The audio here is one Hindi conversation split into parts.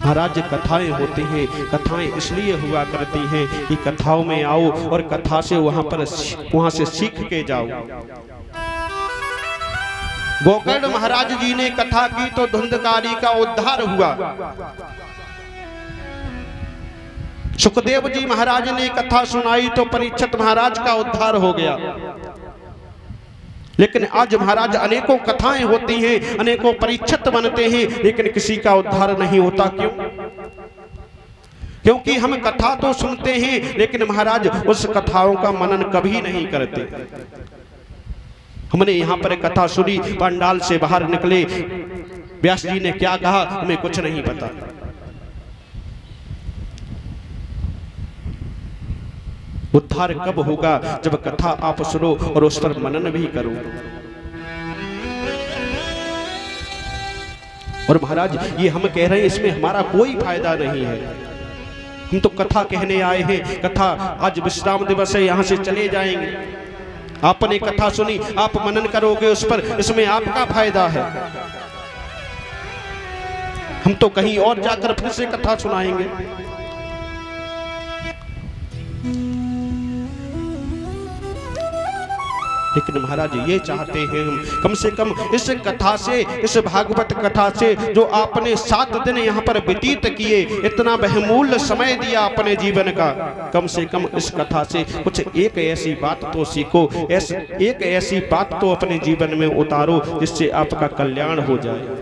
महाराज कथाएं होती हैं, कथाएं इसलिए हुआ करती हैं कि कथाओं में आओ और कथा से वहां से सीख के जाओ। गोकर्ण महाराज जी ने कथा की तो धुंधकारी का उद्धार हुआ। सुखदेव जी महाराज ने कथा सुनाई तो परीक्षित महाराज का उद्धार हो गया। लेकिन आज महाराज अनेकों कथाएं होती हैं, अनेकों परीक्षित बनते हैं, लेकिन किसी का उद्धार नहीं होता। क्यों? क्योंकि हम कथा तो सुनते हैं लेकिन महाराज उस कथाओं का मनन कभी नहीं करते। हमने यहाँ पर कथा सुनी, पंडाल से बाहर निकले, व्यास जी ने क्या कहा हमें कुछ नहीं पता। उद्धार कब होगा? जब कथा आप सुनो और उस पर मनन भी करो। और महाराज ये हम कह रहे हैं, इसमें हमारा कोई फायदा नहीं है। हम तो कथा कहने आए हैं। कथा आज विश्राम दिवस है, यहां से चले जाएंगे। आपने कथा सुनी, आप मनन करोगे उस पर, इसमें आपका फायदा है। हम तो कहीं और जाकर फिर से कथा सुनाएंगे। लेकिन महाराज ये चाहते हैं हम कम से कम इस कथा से, इस भागवत कथा से जो आपने 7 दिन यहाँ पर व्यतीत किए, इतना बहुमूल्य समय दिया अपने जीवन का, कम से कम इस कथा से कुछ एक ऐसी बात तो सीखो, एक ऐसी बात तो अपने जीवन में उतारो जिससे आपका कल्याण हो जाए।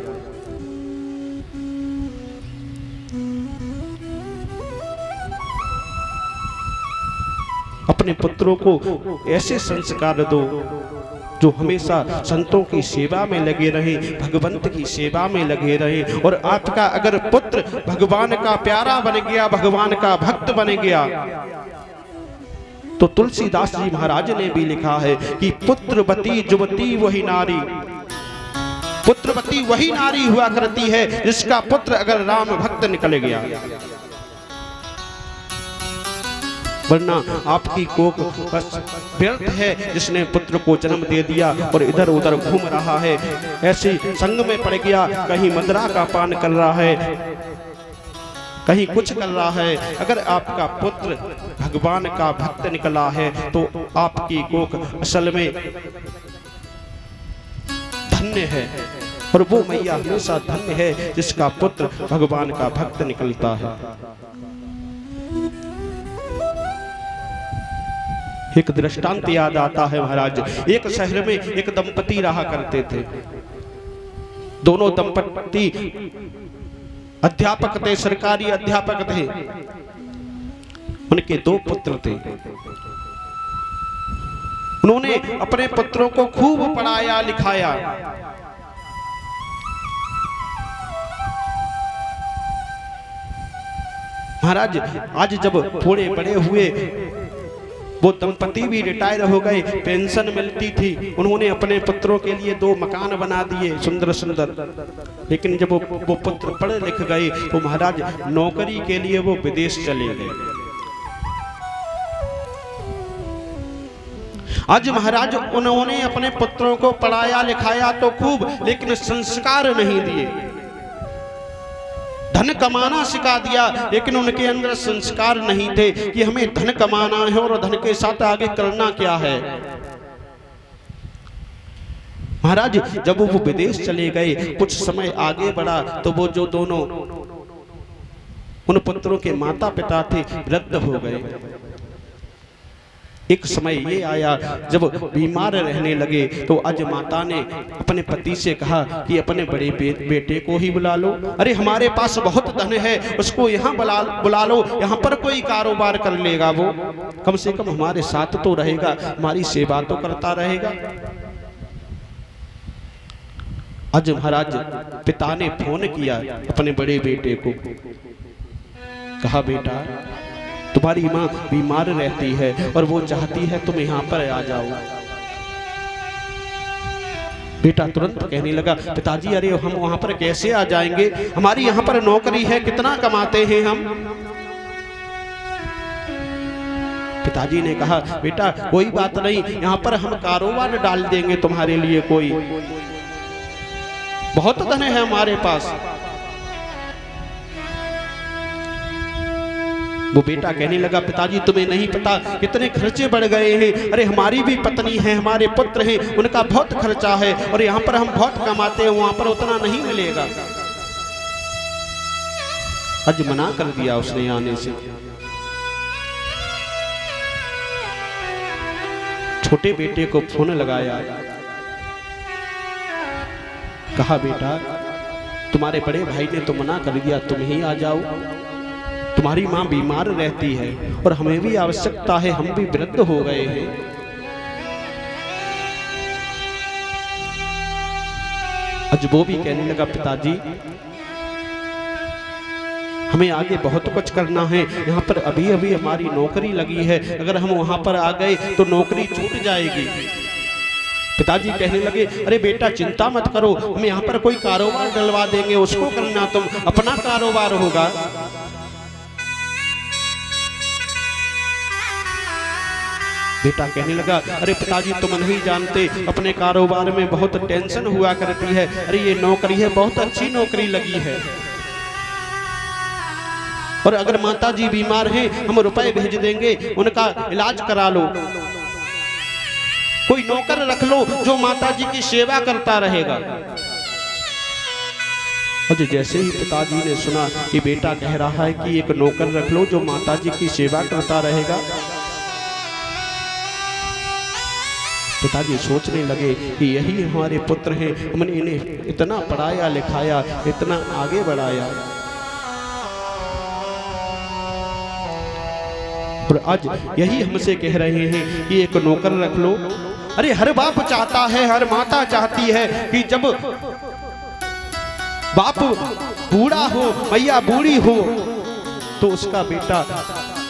अपने पुत्रों को ऐसे संस्कार दो जो हमेशा संतों की सेवा में लगे रहे, भगवंत की सेवा में लगे रहे। और आपका अगर पुत्र भगवान का प्यारा बन गया, भगवान का भक्त बन गया, तो तुलसीदास जी महाराज ने भी लिखा है कि पुत्रवती जुवती वही नारी, पुत्रवती वही नारी हुआ करती है जिसका पुत्र अगर राम भक्त निकल गया। वरना आपकी कोख बस व्यर्थ है जिसने पुत्र को जन्म दे दिया और इधर उधर घूम रहा है, ऐसे संग में पड़ गया, कहीं मदरा का पान कर रहा है, कहीं कुछ कर रहा है। अगर आपका पुत्र भगवान का भक्त निकला है तो आपकी कोख असल में धन्य है। और वो मैया हमेशा धन्य है जिसका पुत्र भगवान का भक्त निकलता है। एक दृष्टांत याद आता है महाराज। एक शहर में एक दंपति रहा करते थे। दोनों दंपति अध्यापक थे, सरकारी अध्यापक थे। उनके 2 पुत्र थे। उन्होंने अपने पुत्रों को खूब पढ़ाया लिखाया। महाराज आज जब थोड़े बड़े हुए, वो दंपति भी रिटायर हो गए, पेंशन मिलती थी, उन्होंने अपने पुत्रों के लिए 2 मकान बना दिए सुंदर सुंदर। लेकिन जब वो पुत्र पढ़े लिख गए तो महाराज नौकरी के लिए वो विदेश चले गए। आज महाराज उन्होंने अपने पुत्रों को पढ़ाया लिखाया तो खूब, लेकिन संस्कार नहीं दिए। धन कमाना सिखा दिया लेकिन उनके अंदर संस्कार नहीं थे कि हमें धन कमाना है और धन के साथ आगे करना क्या है। महाराज जब वो विदेश चले गए, कुछ समय आगे बढ़ा तो वो जो दोनों उन पुत्रों के माता पिता थे वृद्ध हो गए। एक समय ये आया जब बीमार रहने लगे तो आज माता ने अपने पति से कहा कि अपने बड़े बेटे को ही बुला लो। अरे हमारे पास बहुत धन है, उसको यहाँ बुला लो, यहाँ पर कोई कारोबार कर लेगा, वो कम से कम हमारे साथ तो रहेगा, हमारी सेवा तो करता रहेगा। आज महाराज पिता ने फोन किया अपने बड़े बेटे को, कहा बेटा तुम्हारी माँ बीमार रहती है और वो चाहती है तुम यहाँ पर आ जाओ। बेटा तुरंत कहने लगा पिताजी अरे हम वहां पर कैसे आ जाएंगे, हमारी यहाँ पर नौकरी है, कितना कमाते हैं हम। पिताजी ने कहा बेटा कोई बात नहीं, यहाँ पर हम कारोबार डाल देंगे तुम्हारे लिए, कोई बहुत धन है हमारे पास। वो बेटा कहने लगा, पिताजी तुम्हें नहीं पता कितने खर्चे बढ़ गए हैं। अरे हमारी भी पत्नी है, हमारे पुत्र हैं, उनका बहुत खर्चा है और यहाँ पर हम बहुत कमाते हैं, वहां पर उतना नहीं मिलेगा। आज मना कर दिया उसने आने से। छोटे बेटे को फोन लगाया, कहा बेटा तुम्हारे बड़े भाई ने तो मना कर दिया, तुम ही आ जाओ। तुम्हारी माँ बीमार रहती है और हमें भी आवश्यकता है, हम भी वृद्ध हो गए हैं। आज वो भी कहने लगा, पिताजी हमें आगे बहुत कुछ करना है, यहाँ पर अभी अभी हमारी नौकरी लगी है, अगर हम वहां पर आ गए तो नौकरी छूट जाएगी। पिताजी कहने लगे, अरे बेटा चिंता मत करो, हम यहाँ पर कोई कारोबार डलवा देंगे, उसको करना, तुम अपना कारोबार होगा। बेटा कहने लगा, अरे पिताजी तुम नहीं जानते, अपने कारोबार में बहुत टेंशन हुआ करती है। अरे ये नौकरी है, बहुत अच्छी नौकरी लगी है, और अगर माताजी बीमार हैं हम रुपए भेज देंगे, उनका इलाज करा लो, कोई नौकर रख लो जो माताजी की सेवा करता रहेगा। और जैसे ही पिताजी ने सुना कि बेटा कह रहा है कि एक नौकर रख लो जो माताजी की सेवा करता रहेगा, पिताजी सोचने लगे कि यही हमारे पुत्र हैं, हमने इन्हें इतना पढ़ाया लिखाया, इतना आगे बढ़ाया, और आज यही हमसे कह रहे हैं कि एक नौकर रख लो। अरे हर बाप चाहता है, हर माता चाहती है कि जब बाप बूढ़ा हो, मैया बूढ़ी हो, तो उसका बेटा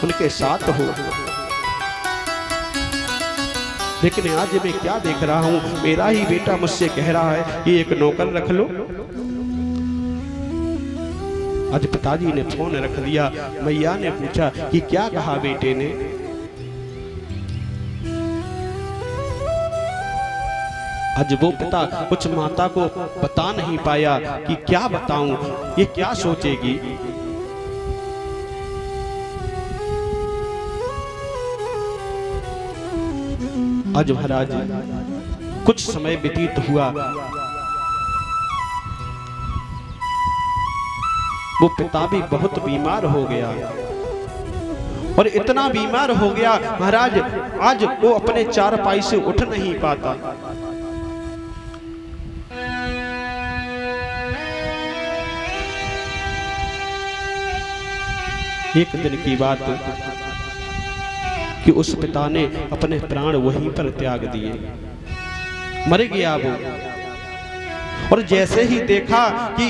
उनके साथ हो। लेकिन आज मैं क्या देख रहा हूं, मेरा ही बेटा मुझसे कह रहा है कि एक नौकर रख लो। आज पिताजी ने फोन रख दिया। मैया ने पूछा कि क्या कहा बेटे ने। आज वो पिता कुछ माता को बता नहीं पाया कि क्या बताऊं, ये क्या सोचेगी। आज महाराज कुछ समय व्यतीत हुआ, वो पिता भी बहुत बीमार हो गया, और इतना बीमार हो गया महाराज, आज वो अपने चारपाई से उठ नहीं पाता। एक दिन की बात कि उस पिता ने अपने प्राण वहीं पर त्याग दिए, मर गया वो। और जैसे ही देखा कि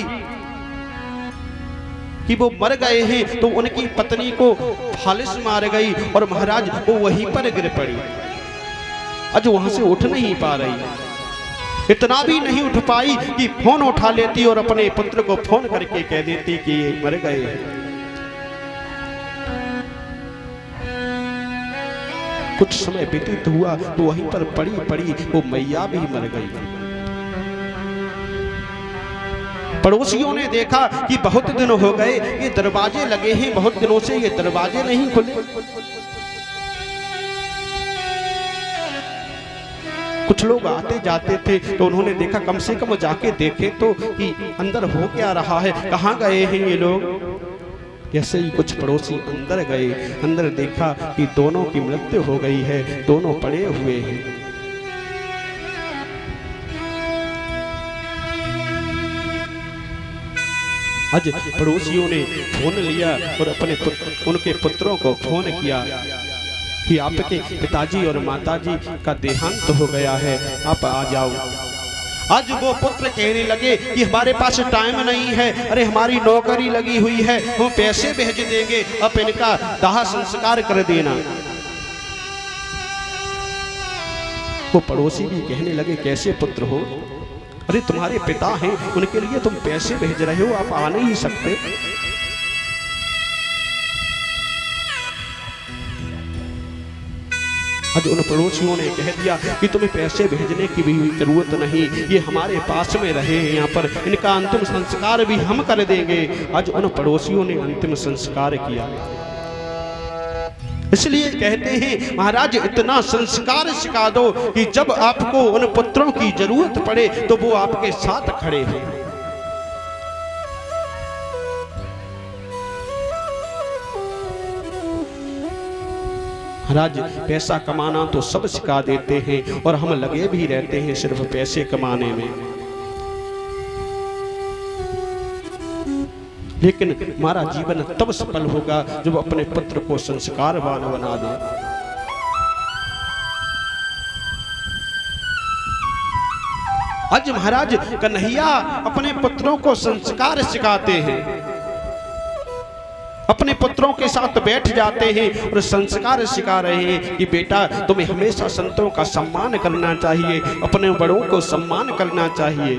वो मर गए हैं, तो उनकी पत्नी को फालिस मार गई और महाराज वो वहीं पर गिर पड़ी। आज वहां से उठ नहीं पा रही, इतना भी नहीं उठ पाई कि फोन उठा लेती और अपने पुत्र को फोन करके कह देती कि ये मर गए हैं। कुछ समय व्यतीत हुआ तो वहीं पर पड़ी वो मैया भी मर गई। पड़ोसियों ने देखा कि बहुत दिन हो गए, ये दरवाजे लगे हैं, बहुत दिनों से ये दरवाजे नहीं खुले। कुछ लोग आते जाते थे तो उन्होंने देखा, कम से कम जाके देखे तो कि अंदर हो क्या रहा है, कहाँ गए हैं ये लोग। ऐसे ही कुछ पड़ोसी अंदर गए, अंदर देखा कि दोनों की मृत्यु हो गई है, दोनों पड़े हुए हैं। आज पड़ोसियों ने फोन लिया और उनके पुत्रों को फोन किया कि आपके पिताजी और माताजी का देहांत हो गया है, आप आ जाओ। आज वो पुत्र कहने लगे कि हमारे पास टाइम नहीं है, अरे हमारी नौकरी लगी हुई है, हम पैसे भेज देंगे, अब इनका दाह संस्कार कर देना। वो पड़ोसी भी कहने लगे, कैसे पुत्र हो, अरे तुम्हारे पिता हैं, उनके लिए तुम पैसे भेज रहे हो, आप आ नहीं सकते। आज उन पड़ोसियों ने कह दिया कि तुम्हें पैसे भेजने की भी जरूरत नहीं, ये हमारे पास में रहे हैं, यहाँ पर इनका अंतिम संस्कार भी हम कर देंगे। आज उन पड़ोसियों ने अंतिम संस्कार किया। इसलिए कहते हैं महाराज इतना संस्कार सिखा दो कि जब आपको उन पुत्रों की जरूरत पड़े तो वो आपके साथ खड़े हों। महाराज पैसा कमाना तो सब सिखा देते हैं और हम लगे भी रहते हैं सिर्फ पैसे कमाने में, लेकिन हमारा जीवन तब सफल होगा जब अपने पुत्र को संस्कारवान बना दे। आज महाराज कन्हैया अपने पुत्रों को संस्कार सिखाते हैं, अपने पुत्रों के साथ बैठ जाते हैं और संस्कार सिखा रहे हैं कि बेटा तुम्हें हमेशा संतों का सम्मान करना चाहिए, अपने बड़ों को सम्मान करना चाहिए।